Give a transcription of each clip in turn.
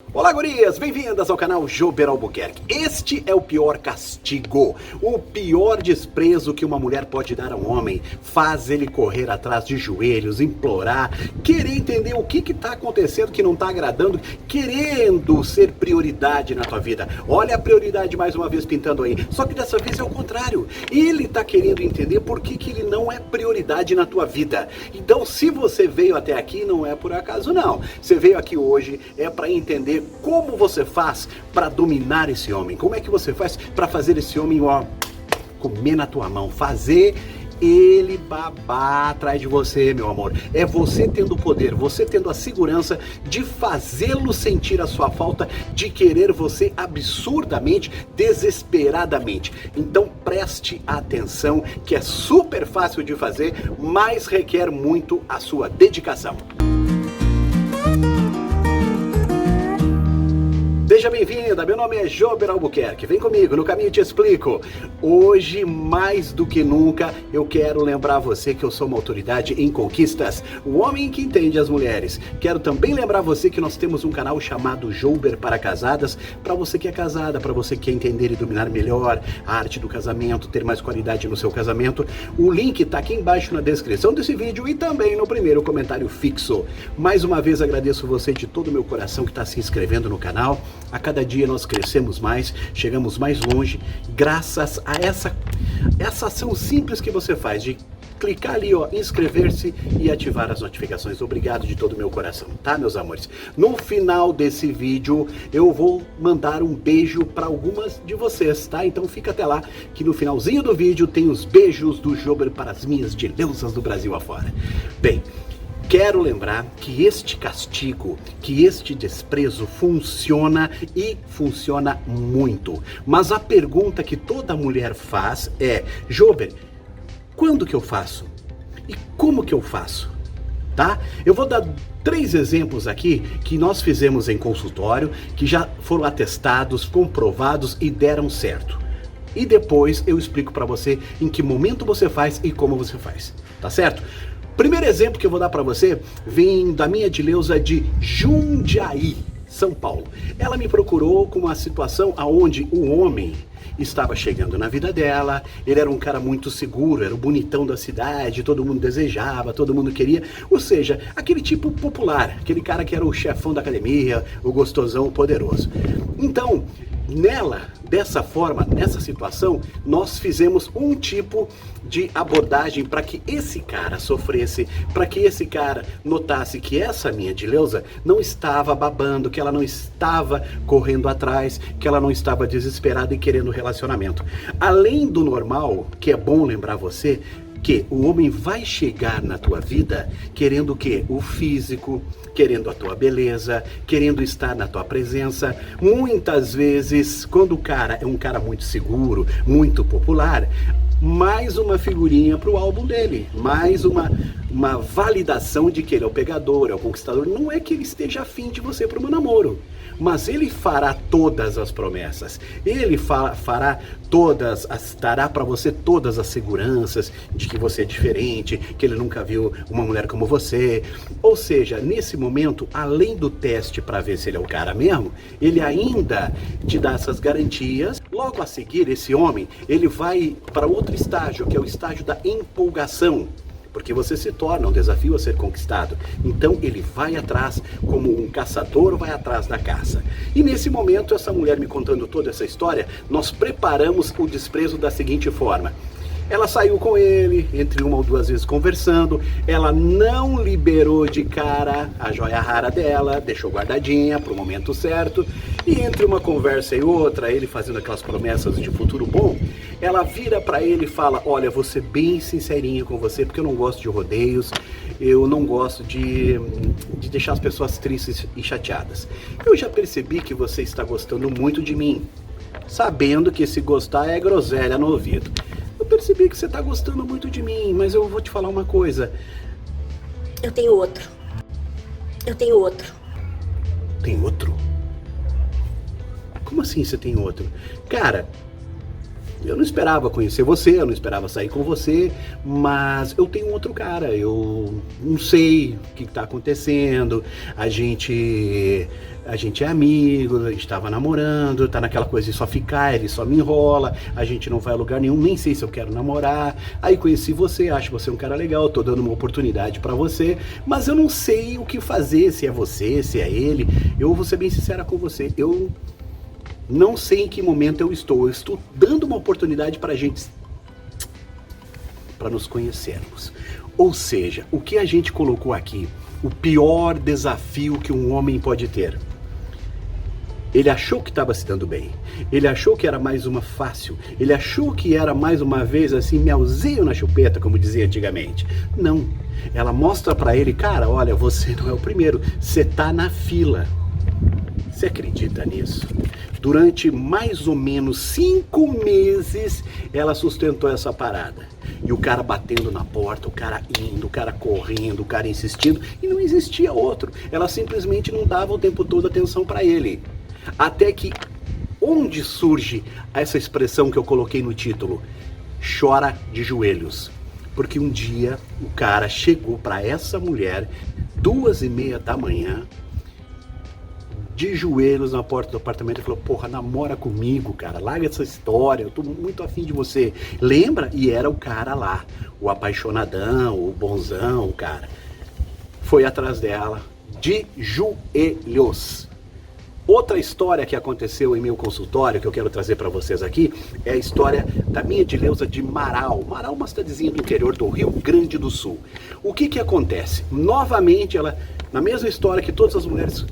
Olá, gurias! Bem-vindas ao canal Jober Albuquerque. Este é o pior castigo, o pior desprezo que uma mulher pode dar a um homem. Faz ele correr atrás de joelhos, implorar, querer entender o que está acontecendo que não está agradando, querendo ser prioridade na tua vida. Olha a prioridade mais uma vez pintando aí, só que dessa vez é o contrário. Ele está querendo entender por que ele não é prioridade na tua vida. Então, se você veio até aqui, não é por acaso não. Você veio aqui hoje é para entender como você faz para dominar esse homem. Como é que você faz para fazer esse homem, ó, comer na tua mão, fazer ele babar atrás de você, meu amor. É você tendo o poder, você tendo a segurança de fazê-lo sentir a sua falta, de querer você absurdamente, desesperadamente. Então preste atenção, que é super fácil de fazer, mas requer muito a sua dedicação. Seja bem-vinda, meu nome é Jober Albuquerque, vem comigo, no caminho te explico. Hoje, mais do que nunca, eu quero lembrar você que eu sou uma autoridade em conquistas, o homem que entende as mulheres. Quero também lembrar você que nós temos um canal chamado Jober para Casadas, para você que é casada, para você que quer entender e dominar melhor a arte do casamento, ter mais qualidade no seu casamento. O link está aqui embaixo na descrição desse vídeo e também no primeiro comentário fixo. Mais uma vez agradeço você de todo o meu coração que está se inscrevendo no canal. A cada dia nós crescemos mais, chegamos mais longe, graças a essa ação simples que você faz de clicar ali, ó, inscrever-se e ativar as notificações. Obrigado de todo o meu coração, tá, meus amores? No final desse vídeo eu vou mandar um beijo para algumas de vocês, tá? Então fica até lá, que no finalzinho do vídeo tem os beijos do Jober para as minhas dileusas do Brasil afora. Bem, quero lembrar que este castigo, que este desprezo funciona e funciona muito. Mas a pergunta que toda mulher faz é: Jober, quando que eu faço? E como que eu faço? Tá? Eu vou dar 3 exemplos aqui que nós fizemos em consultório, que já foram atestados, comprovados e deram certo. E depois eu explico para você em que momento você faz e como você faz. Tá certo? Primeiro exemplo que eu vou dar para você vem da minha dileuza de Jundiaí, São Paulo. Ela me procurou com uma situação onde o homem estava chegando na vida dela, ele era um cara muito seguro, era o bonitão da cidade, todo mundo desejava, todo mundo queria, ou seja, aquele tipo popular, aquele cara que era o chefão da academia, o gostosão, o poderoso. Então, dessa forma, nessa situação, nós fizemos um tipo de abordagem para que esse cara sofresse, para que esse cara notasse que essa minha dileuza não estava babando, que ela não estava correndo atrás, que ela não estava desesperada e querendo relacionamento. Além do normal, que é bom lembrar você, que o homem vai chegar na tua vida querendo o quê? O físico, querendo a tua beleza, querendo estar na tua presença. Muitas vezes, quando o cara é um cara muito seguro, muito popular, mais uma figurinha para o álbum dele, mais uma validação de que ele é o pegador, é o conquistador. Não é que ele esteja afim de você para um namoro, mas ele fará todas as promessas, ele dará para você todas as seguranças de que você é diferente, que ele nunca viu uma mulher como você. Ou seja, nesse momento, além do teste para ver se ele é o cara mesmo, ele ainda te dá essas garantias. Logo a seguir, esse homem, ele vai para outro estágio, que é o estágio da empolgação, porque você se torna um desafio a ser conquistado. Então ele vai atrás, como um caçador vai atrás da caça. E nesse momento, essa mulher me contando toda essa história, nós preparamos o desprezo da seguinte forma: ela saiu com ele, entre 1 ou 2 vezes conversando, ela não liberou de cara a joia rara dela, deixou guardadinha para o momento certo, e entre uma conversa e outra, ele fazendo aquelas promessas de futuro bom, ela vira para ele e fala: olha, vou ser bem sincerinha com você, porque eu não gosto de rodeios, eu não gosto de deixar as pessoas tristes e chateadas. Eu já percebi que você está gostando muito de mim, sabendo que esse gostar é groselha no ouvido. Eu percebi que você está gostando muito de mim, mas eu vou te falar uma coisa. Eu tenho outro. Eu tenho outro. Tem outro? Como assim você tem outro? Cara, Eu não esperava conhecer você, eu não esperava sair com você, mas eu tenho um outro cara, eu não sei o que está acontecendo, a gente é amigo, a gente estava namorando, tá naquela coisa de só ficar, ele só me enrola, a gente não vai a lugar nenhum, nem sei se eu quero namorar. Aí conheci você, acho você um cara legal, tô dando uma oportunidade para você, mas eu não sei o que fazer, se é você, se é ele. Eu vou ser bem sincera com você, eu não sei em que momento eu estou dando uma oportunidade para nos conhecermos. Ou seja, o que a gente colocou aqui, o pior desafio que um homem pode ter. Ele achou que estava se dando bem, ele achou que era mais uma fácil, ele achou que era mais uma vez assim, melzinho na chupeta, como dizia antigamente. Não, ela mostra para ele, cara, olha, você não é o primeiro, você tá na fila. Você acredita nisso? Durante mais ou menos 5 meses, ela sustentou essa parada. E o cara batendo na porta, o cara indo, o cara correndo, o cara insistindo, e não existia outro. Ela simplesmente não dava o tempo todo atenção para ele. Até que, onde surge essa expressão que eu coloquei no título? Chora de joelhos. Porque um dia o cara chegou para essa mulher, 2h30 da manhã, de joelhos na porta do apartamento e falou, porra, namora comigo, cara, larga essa história, eu tô muito afim de você. Lembra? E era o cara lá, o apaixonadão, o bonzão, o cara. Foi atrás dela, de joelhos. Outra história que aconteceu em meu consultório, que eu quero trazer para vocês aqui, é a história da minha Edileuza de Marau. Marau é uma cidadezinha do interior do Rio Grande do Sul. O que acontece? Novamente, ela, na mesma história que todas as mulheres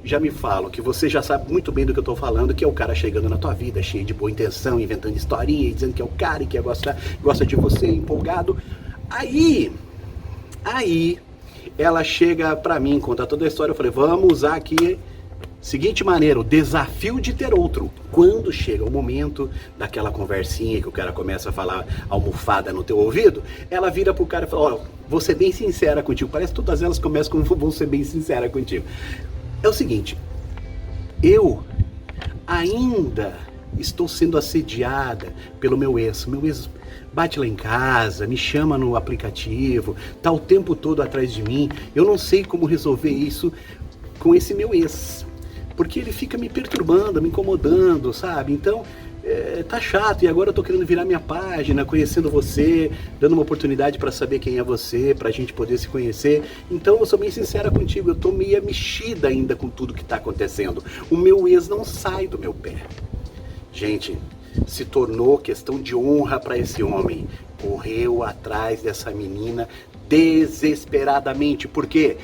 já me falam, que você já sabe muito bem do que eu tô falando, que é o cara chegando na tua vida, cheio de boa intenção, inventando historinha, e dizendo que é o cara e que gosta de você, empolgado. Aí, ela chega pra mim, conta toda a história, eu falei, vamos usar aqui, seguinte maneira, o desafio de ter outro. Quando chega o momento daquela conversinha que o cara começa a falar almofada no teu ouvido, ela vira pro cara e fala, ó, vou ser bem sincera contigo, parece que todas elas começam com vou ser bem sincera contigo. É o seguinte, eu ainda estou sendo assediada pelo meu ex. Meu ex bate lá em casa, me chama no aplicativo, tá o tempo todo atrás de mim. Eu não sei como resolver isso com esse meu ex, porque ele fica me perturbando, me incomodando, sabe? Então, tá chato, e agora eu tô querendo virar minha página, conhecendo você, dando uma oportunidade para saber quem é você, pra gente poder se conhecer. Então eu sou bem sincera contigo, eu tô meio mexida ainda com tudo que tá acontecendo. O meu ex não sai do meu pé. Gente, se tornou questão de honra para esse homem. Correu atrás dessa menina desesperadamente. Por quê?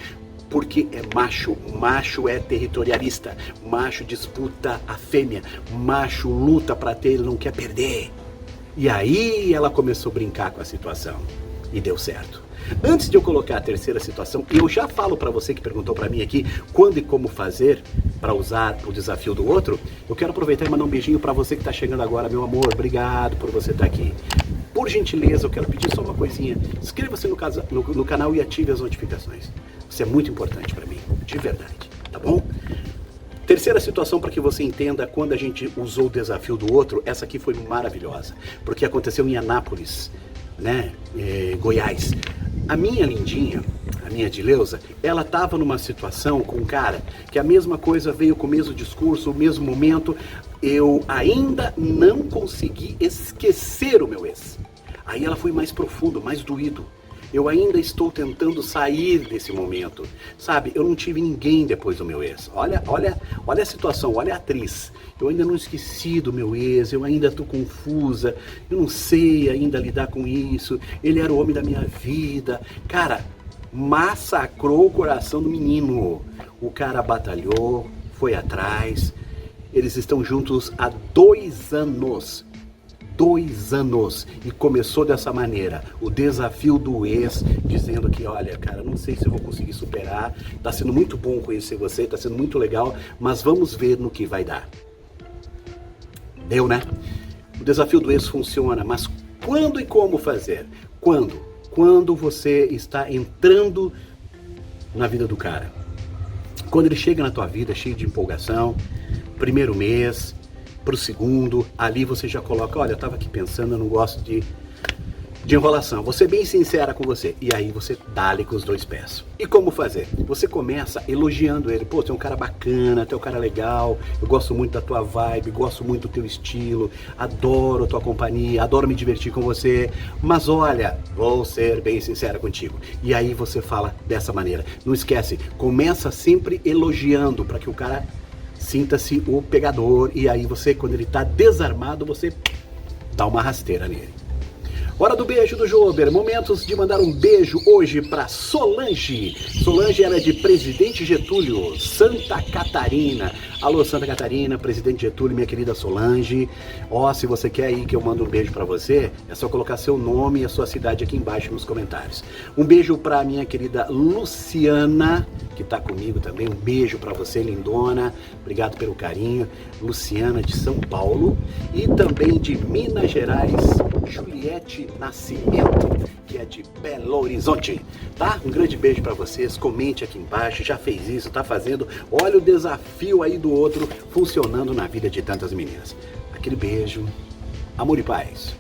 Porque é macho, macho é territorialista, macho disputa a fêmea, macho luta pra ter, ele não quer perder. E aí ela começou a brincar com a situação e deu certo. Antes de eu colocar a terceira situação, eu já falo pra você que perguntou pra mim aqui quando e como fazer pra usar o desafio do outro, eu quero aproveitar e mandar um beijinho pra você que tá chegando agora, meu amor, obrigado por você estar aqui. Por gentileza, eu quero pedir só uma coisinha, inscreva-se no canal e ative as notificações. Isso é muito importante para mim, de verdade, tá bom? Terceira situação para que você entenda quando a gente usou o desafio do outro, essa aqui foi maravilhosa, porque aconteceu em Anápolis, né, Goiás. A minha lindinha, a minha Edileuza, ela estava numa situação com um cara que a mesma coisa veio com o mesmo discurso, o mesmo momento, eu ainda não consegui esquecer o meu ex. Aí ela foi mais profundo, mais doído. Eu ainda estou tentando sair desse momento, sabe? Eu não tive ninguém depois do meu ex. Olha a situação, olha a atriz. Eu ainda não esqueci do meu ex, eu ainda estou confusa, eu não sei ainda lidar com isso. Ele era o homem da minha vida. Cara, massacrou o coração do menino. O cara batalhou, foi atrás. Eles estão juntos há 2 anos. 2 anos, e começou dessa maneira, o desafio do ex, dizendo que, olha, cara, não sei se eu vou conseguir superar, tá sendo muito bom conhecer você, tá sendo muito legal, mas vamos ver no que vai dar. Deu, né? O desafio do ex funciona, mas quando e como fazer? Quando? Quando você está entrando na vida do cara. Quando ele chega na tua vida cheio de empolgação, primeiro mês, pro segundo, ali você já coloca, olha, eu tava aqui pensando, eu não gosto de enrolação, vou ser bem sincera com você. E aí você dá-lhe com os dois pés. E como fazer? Você começa elogiando ele. Pô, tu é um cara bacana, tu é um cara legal, eu gosto muito da tua vibe, gosto muito do teu estilo, adoro a tua companhia, adoro me divertir com você, mas olha, vou ser bem sincera contigo. E aí você fala dessa maneira. Não esquece, começa sempre elogiando para que o cara sinta-se o pegador. E aí você, quando ele tá desarmado, você dá uma rasteira nele. Hora do beijo do Jober, momentos de mandar um beijo hoje para Solange. Solange era de Presidente Getúlio, Santa Catarina. Alô, Santa Catarina, Presidente Getúlio, minha querida Solange. Ó, se você quer aí que eu mando um beijo para você, é só colocar seu nome e a sua cidade aqui embaixo nos comentários. Um beijo para minha querida Luciana, que tá comigo também. Um beijo para você, lindona. Obrigado pelo carinho. Luciana de São Paulo e também de Minas Gerais, Juliette Nascimento, que é de Belo Horizonte, tá? Um grande beijo para vocês, comente aqui embaixo, já fez isso, tá fazendo, olha o desafio aí do outro funcionando na vida de tantas meninas. Aquele beijo, amor e paz.